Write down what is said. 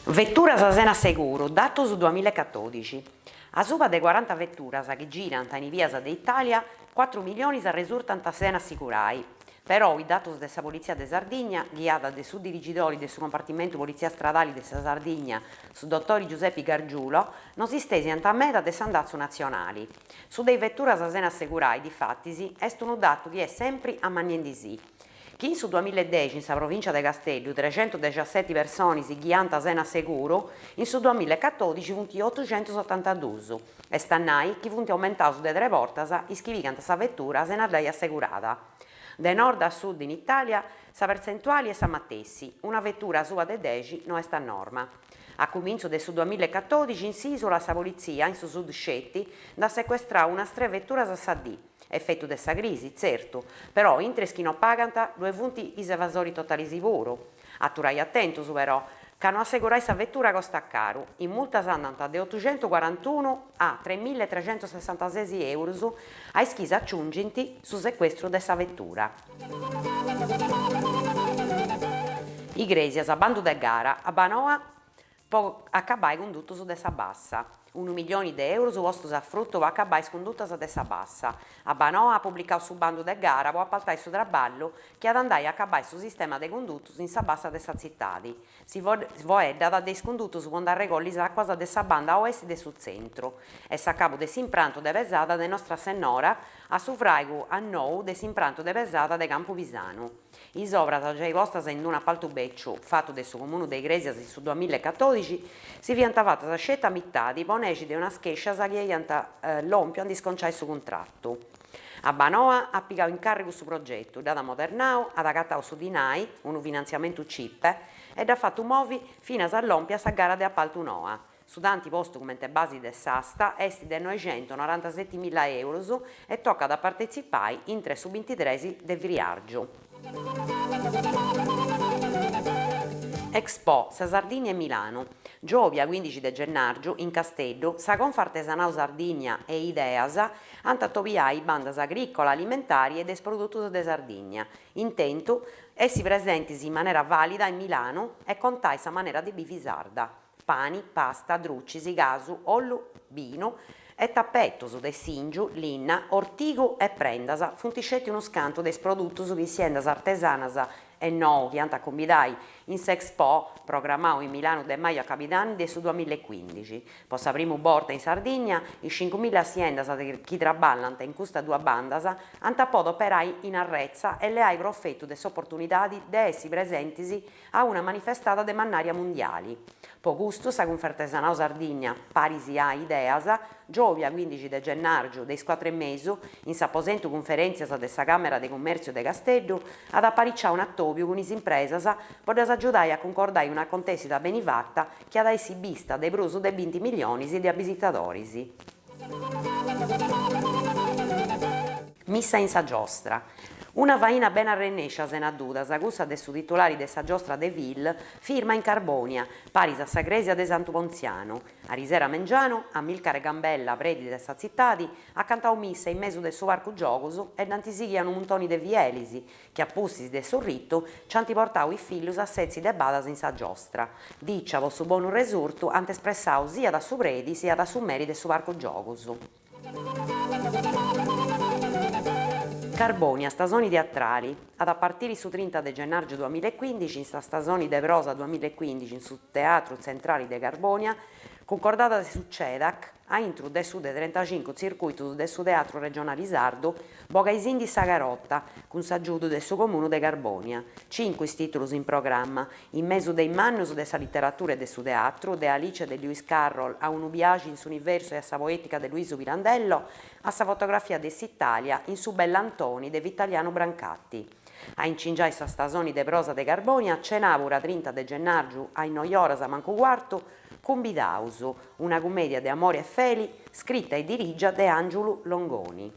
Vettura sa sena seguro, dato su 2014. A suba de 40 vetturas che girano in vias de Italia, 4 milioni risultano sena assicurai. Però i dati della Polizia de Sardigna, guiata dai suddirigitori del compartimento Polizia Stradali de Sardigna, su dottori Giuseppe Gargiulo, non si stesi a meta de sandazzo nazionali. Su dei vetturas a sena assicurai, difattisi, est un dato che è sempre a maniendisi. Chi su 2010 in sa provincia de Castello 317 persone si ghianta sena sicuro, in su 2014 funti 872 e stannai chi funti aumentato de 3 portas iscrivicant sa vettura sena lei assicurata. De nord a sud in Italia sa percentuali è sa mattessi, una vettura sua de 10 non è sta norma. A comincio del 2014 in s'isola sa polizia in su sud scetti da sequestrare unas 3 vetturas a sa D. Effetto dessa crisi, certo, però intre chi non paganta due punti is evasori totali sicuro. Atturai attento però, che non assicurai sa vettura costa caro, in multa andata da 841 a 3.366 euro ai schisi aggiungenti su sequestro dessa vettura. Iglesias a bando de gara a Banoa può accabare condutto su dessa bassa. 1 milione di euro su vostro a frutto va accabare sconduttas a dessa bassa. A Banoa ha pubblicato su bando de gara può appaltare su traballo che ad andare a accabare su sistema de conduttus in sa bassa dessa cittadi. Si voedda da dei sconduttus può andare con l'acqua dessa banda a oeste de su centro. E sa capo de s'impranto de pesata de Nostra Senora a su fraigu a nou de s'impranto de pesata de Campo Pisano. I sopra già i vostras in un appalto beccio fatto del suo comune de Iglesias su 2014 si viantavata sa scelta a metà di poneci di una schescia che ianta l'ompio a disconciare su contratto. A Banoa ha piccato incarico su progetto, da Modernau ad agattare su Dinai, un finanziamento CIP, ed ha fatto muovi fino all'ompia sa gara di appalto NOA. Su tanti posti come basi del Sasta, esti del 997.000 euro e tocca da partecipare in 3 su 23 del Viriaggio. Expo sa Sardigna e Milano. Giovia 15 de gennaio in Castello, sa Confartesanau Sardigna e Ideas antatoviai bandas agricola, alimentari ed produttus de Sardigna. Intento essi presenti in maniera valida in Milano e contai sa maniera di bifisarda. Pani, pasta, druccis, gasu, ollu, vino e tappettos de singiu, linna, ortigu e prendas, funtiscetti uno scanto des produttus di siendas artesanas e no che anta convidai in Sexpo programmato in Milano de maio a Capitani del su 2015. Possa primo borda in Sardegna i 5.000 aziendas che chi traballanta in questa due bandas anta podo operai in Arrezza e le hai profetto des opportunità de essi presentisi a una manifestata de mannaria mondiali. Po gusto sa Confartesanau Sardigna parisi a Ideas Giovia 15 de gennaio dei 4 mesi in s'apposento conferenzias de sa Camera de Commercio de Castello ad apparicciare un attopio con is impresas podes aggiudare a concordare una contesita benifatta che ad essi vista de brusu de 20 milioni di visitatori. Missa in sa giostra. Una vaina ben arrennescia senaduda, sa cussa de su titolari de sa giostra de Vil, firma in Carbonia, paris a sa Gresia de Santo Ponziano. A Risera Mengiano, a Milcare Gambella, predi de sa zittadi, a cantau missa in mesu de su varcu giogus ed antisighiano montoni de vielisi, che a pussis de su ritto ci antiportau i fillus a sezzi de badas in sa giostra. Dicciavo su bonu resurtu ante espressau sia da su predi sia da su meri de su varcu giogus. Carbonia, stagioni teatrali. Ad partire su 30 de gennaio 2015, in sta stagione de prosa 2015 in su Teatro Centrale de Carbonia, concordata su CEDAC, a intro de su de 35 circuito de su Teatro Regionale Sardo, Bogaisin di Sagarotta, con s'aggiudo del suo comune de Carbonia. 5 titoli in programma, in mezzo dei mannus de sa letteratura e de su teatro, de Alice de Lewis Carroll a un viaggio in su universo e a sa poetica de Luiso Pirandello, a sa fotografia de S'Italia in su Bell'Antoni de Vitaliano Brancatti. A incingiare sa stagione de prosa de Carbonia, cenavura 30 de gennaio ai 9 horas a manco quarto, Cumbidausu, una commedia de amore e feli, scritta e dirigia de Angelo Longoni.